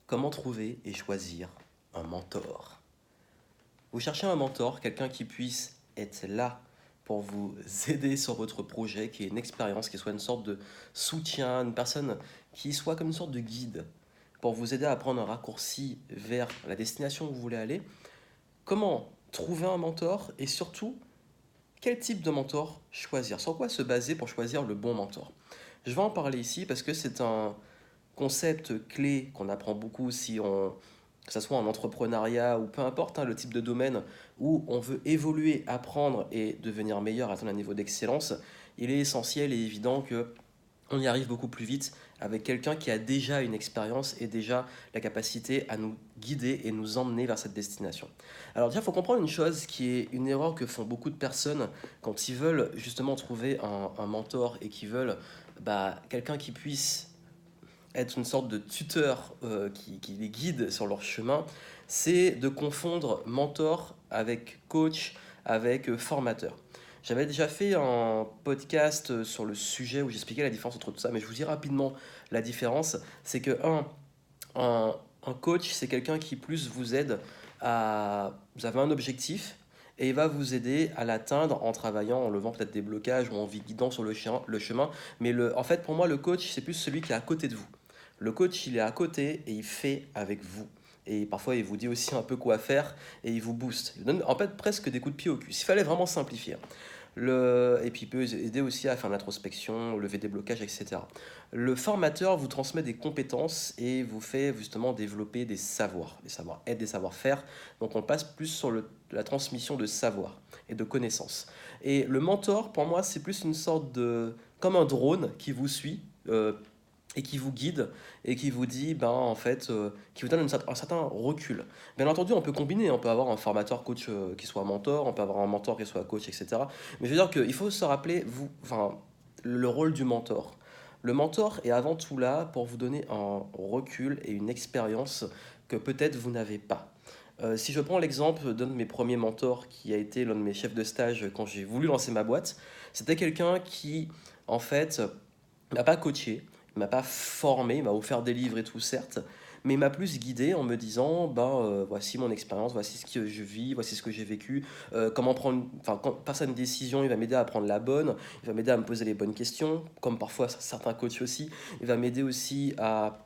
Comment trouver et choisir un mentor? Vous cherchez un mentor, quelqu'un qui puisse être là pour vous aider sur votre projet, qui ait une expérience, qui soit une sorte de soutien, une personne qui soit comme une sorte de guide pour vous aider à prendre un raccourci vers la destination où vous voulez aller. Comment trouver un mentor et surtout, quel type de mentor choisir? Sur quoi se baser pour choisir le bon mentor? Je vais en parler ici parce que c'est un concept clé qu'on apprend beaucoup si on, que ce soit en entrepreneuriat ou peu importe le type de domaine où on veut évoluer, apprendre et devenir meilleur, atteindre un niveau d'excellence, il est essentiel et évident que on y arrive beaucoup plus vite avec quelqu'un qui a déjà une expérience et déjà la capacité à nous guider et nous emmener vers cette destination. Alors déjà, il faut comprendre une chose qui est une erreur que font beaucoup de personnes quand ils veulent justement trouver un mentor et qui veulent quelqu'un qui puisse être une sorte de tuteur qui les guide sur leur chemin, c'est de confondre mentor avec coach, avec formateur. J'avais déjà fait un podcast sur le sujet où j'expliquais la différence entre tout ça, mais je vous dis rapidement la différence. C'est que un, un coach, c'est quelqu'un qui plus vous aide à... Vous avez un objectif et il va vous aider à l'atteindre en travaillant, en levant peut-être des blocages ou en vous guidant sur le chemin. Mais en fait, pour moi, le coach, c'est plus celui qui est à côté de vous. Le coach, il est à côté et il fait avec vous. Et parfois, il vous dit aussi un peu quoi faire et il vous booste. Il vous donne en fait presque des coups de pied au cul. S'il fallait vraiment simplifier. Et puis, il peut aider aussi à faire l'introspection, lever des blocages, etc. Le formateur vous transmet des compétences et vous fait justement développer des savoir-être, des savoir-faire. Donc, on passe plus sur la transmission de savoir et de connaissances. Et le mentor, pour moi, c'est plus une sorte de... comme un drone qui vous suit. Et qui vous guide et qui vous dit, qui vous donne un certain recul. Bien entendu, on peut combiner, on peut avoir un formateur coach qui soit mentor, on peut avoir un mentor qui soit coach, etc. Mais je veux dire qu'il faut se rappeler, le rôle du mentor. Le mentor est avant tout là pour vous donner un recul et une expérience que peut-être vous n'avez pas. Si je prends l'exemple d'un de mes premiers mentors qui a été l'un de mes chefs de stage quand j'ai voulu lancer ma boîte, c'était quelqu'un qui, en fait, m'a pas coaché, il m'a pas formé, il m'a offert des livres et tout, certes, mais il m'a plus guidé en me disant, voici mon expérience, voici ce que je vis, voici ce que j'ai vécu, comment prendre, enfin, quand passer à une décision, il va m'aider à prendre la bonne, il va m'aider à me poser les bonnes questions, comme parfois certains coachs aussi, il va m'aider aussi à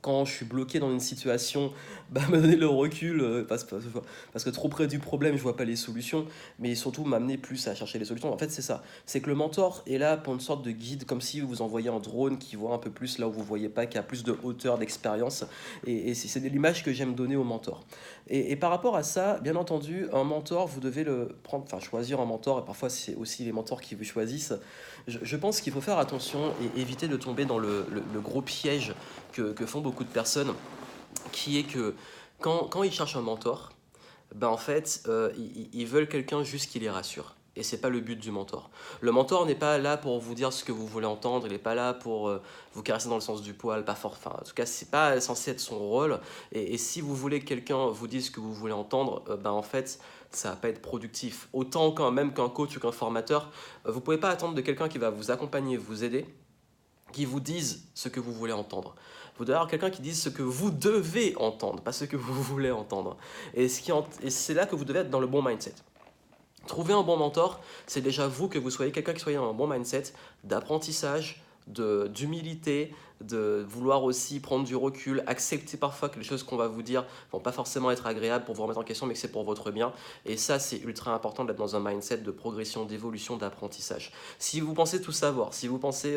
quand je suis bloqué dans une situation, me donner le recul, parce que trop près du problème, je vois pas les solutions, mais surtout m'amener plus à chercher les solutions. En fait, c'est ça. C'est que le mentor est là pour une sorte de guide, comme si vous envoyez un drone qui voit un peu plus là où vous voyez pas, qui a plus de hauteur, d'expérience. Et c'est l'image que j'aime donner au mentor. Et par rapport à ça, bien entendu, un mentor, vous devez le prendre, enfin choisir un mentor, et parfois c'est aussi les mentors qui vous choisissent. Je pense qu'il faut faire attention et éviter de tomber dans le gros piège que font beaucoup de personnes, qui est que quand ils cherchent un mentor, en fait, ils veulent quelqu'un juste qui les rassure. Et c'est pas le but du mentor. Le mentor n'est pas là pour vous dire ce que vous voulez entendre, il n'est pas là pour vous caresser dans le sens du poil, pas fort. Enfin, en tout cas, c'est pas censé être son rôle. Et si vous voulez que quelqu'un vous dise ce que vous voulez entendre, en fait, ça va pas être productif. Autant quand même qu'un coach ou qu'un formateur, vous pouvez pas attendre de quelqu'un qui va vous accompagner, vous aider, qui vous dise ce que vous voulez entendre. Vous devez avoir quelqu'un qui dise ce que vous devez entendre, pas ce que vous voulez entendre. Et c'est là que vous devez être dans le bon mindset. Trouver un bon mentor, c'est déjà vous que vous soyez quelqu'un qui soit dans un bon mindset d'apprentissage, d'humilité, de vouloir aussi prendre du recul, accepter parfois que les choses qu'on va vous dire vont pas forcément être agréables pour vous remettre en question, mais que c'est pour votre bien. Et ça, c'est ultra important d'être dans un mindset de progression, d'évolution, d'apprentissage. Si vous pensez tout savoir, si vous pensez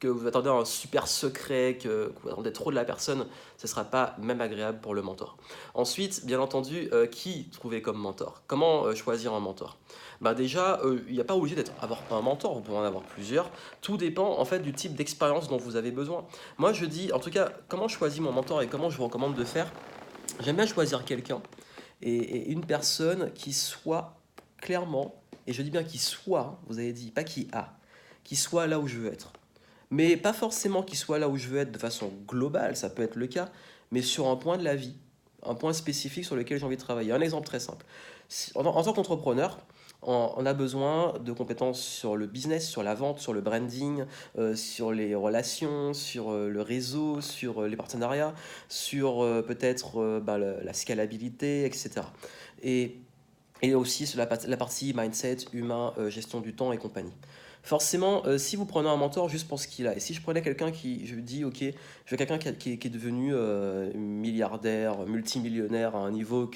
que vous attendez un super secret, que vous attendez trop de la personne, ce ne sera pas même agréable pour le mentor. Ensuite, bien entendu, qui trouver comme mentor? Comment choisir un mentor? Déjà, il n'y a pas obligé d'avoir un mentor, vous pouvez en avoir plusieurs. Tout dépend en fait du type d'expérience dont vous avez besoin. Moi, je dis, en tout cas, comment je choisis mon mentor et comment je vous recommande de faire. J'aime bien choisir quelqu'un et une personne qui soit clairement, et je dis bien qui soit, vous avez dit, pas qui soit là où je veux être. Mais pas forcément qu'il soit là où je veux être de façon globale, ça peut être le cas, mais sur un point de la vie, un point spécifique sur lequel j'ai envie de travailler. Un exemple très simple. En tant qu'entrepreneur, On a besoin de compétences sur le business, sur la vente, sur le branding, sur les relations, sur le réseau, sur les partenariats, sur peut-être la scalabilité, etc. Et, et aussi sur la partie mindset, humain, gestion du temps et compagnie. Forcément, si vous prenez un mentor juste pour ce qu'il a, et si je prenais quelqu'un qui, je dis, ok, je veux quelqu'un qui est devenu milliardaire, multimillionnaire à un niveau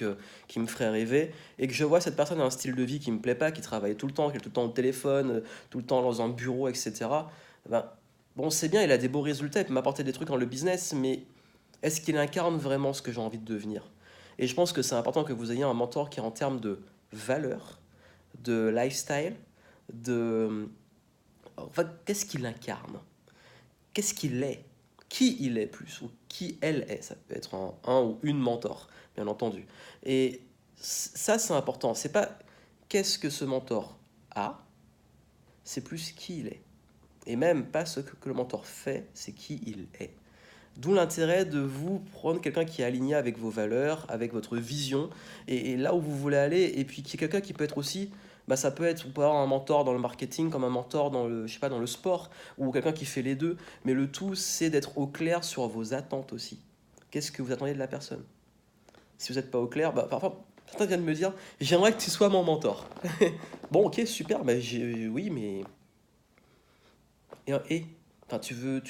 qui me ferait rêver, et que je vois cette personne a un style de vie qui me plaît pas, qui travaille tout le temps, qui est tout le temps au téléphone, tout le temps dans un bureau, etc. Ben, bon, c'est bien, il a des beaux résultats, il peut m'apporter des trucs dans le business, mais est-ce qu'il incarne vraiment ce que j'ai envie de devenir? Et je pense que c'est important que vous ayez un mentor qui, en termes de valeur, de lifestyle, de en fait, qu'est-ce qu'il incarne? Qu'est-ce qu'il est? Qui il est plus? Ou qui elle est? Ça peut être un ou une mentor, bien entendu. Et ça, c'est important. C'est pas qu'est-ce que ce mentor a, c'est plus qui il est. Et même pas ce que le mentor fait, c'est qui il est. D'où l'intérêt de vous prendre quelqu'un qui est aligné avec vos valeurs, avec votre vision, et là où vous voulez aller, et puis qui est quelqu'un qui peut être aussi, bah ça peut être, vous pouvez avoir un mentor dans le marketing, comme un mentor dans le, je sais pas, dans le sport, ou quelqu'un qui fait les deux, mais le tout, c'est d'être au clair sur vos attentes aussi. Qu'est-ce que vous attendez de la personne? Si vous n'êtes pas au clair, bah parfois, certains viennent me dire, j'aimerais que tu sois mon mentor. Bon, ok, super, bah oui, mais et enfin, tu veux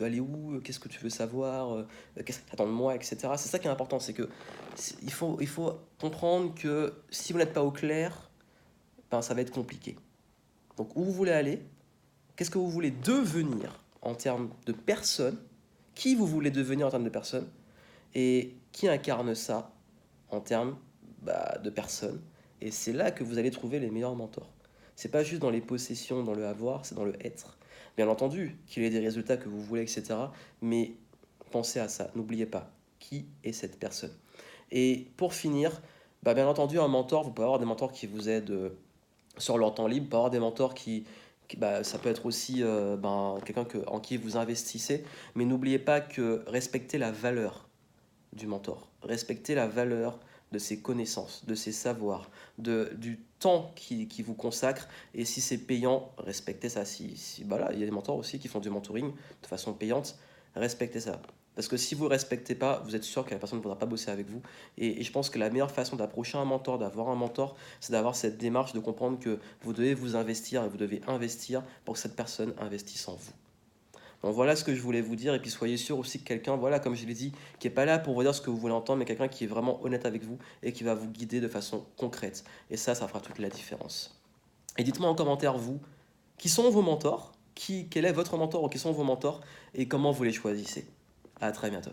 aller où? Qu'est-ce que tu veux savoir? Qu'est-ce que tu attends de moi, etc. C'est ça qui est important, c'est que il faut comprendre que si vous n'êtes pas au clair, ben, ça va être compliqué. Donc, où vous voulez aller? Qu'est-ce que vous voulez devenir en termes de personne? Qui vous voulez devenir en termes de personne? Et qui incarne ça en termes de personne? Et c'est là que vous allez trouver les meilleurs mentors. C'est pas juste dans les possessions, dans le avoir, c'est dans le être. Bien entendu, qu'il ait des résultats que vous voulez, etc. Mais pensez à ça, n'oubliez pas, qui est cette personne? Et pour finir, bien entendu, un mentor, vous pouvez avoir des mentors qui vous aident sur leur temps libre, vous pouvez avoir des mentors ça peut être aussi quelqu'un en qui vous investissez, mais n'oubliez pas que respectez la valeur du mentor. Respectez la valeur de ses connaissances, de ses savoirs, du temps qui vous consacre. Et si c'est payant, respectez ça. Il y a des mentors aussi qui font du mentoring de façon payante. Respectez ça. Parce que si vous ne respectez pas, vous êtes sûr que la personne ne voudra pas bosser avec vous. Et je pense que la meilleure façon d'approcher un mentor, d'avoir un mentor, c'est d'avoir cette démarche de comprendre que vous devez vous investir et vous devez investir pour que cette personne investisse en vous. Donc voilà ce que je voulais vous dire, et puis soyez sûr aussi que quelqu'un, voilà, comme je l'ai dit, qui n'est pas là pour vous dire ce que vous voulez entendre, mais quelqu'un qui est vraiment honnête avec vous et qui va vous guider de façon concrète. Et ça fera toute la différence. Et dites-moi en commentaire, vous, qui sont vos mentors, quel est votre mentor ou qui sont vos mentors, et comment vous les choisissez. À très bientôt.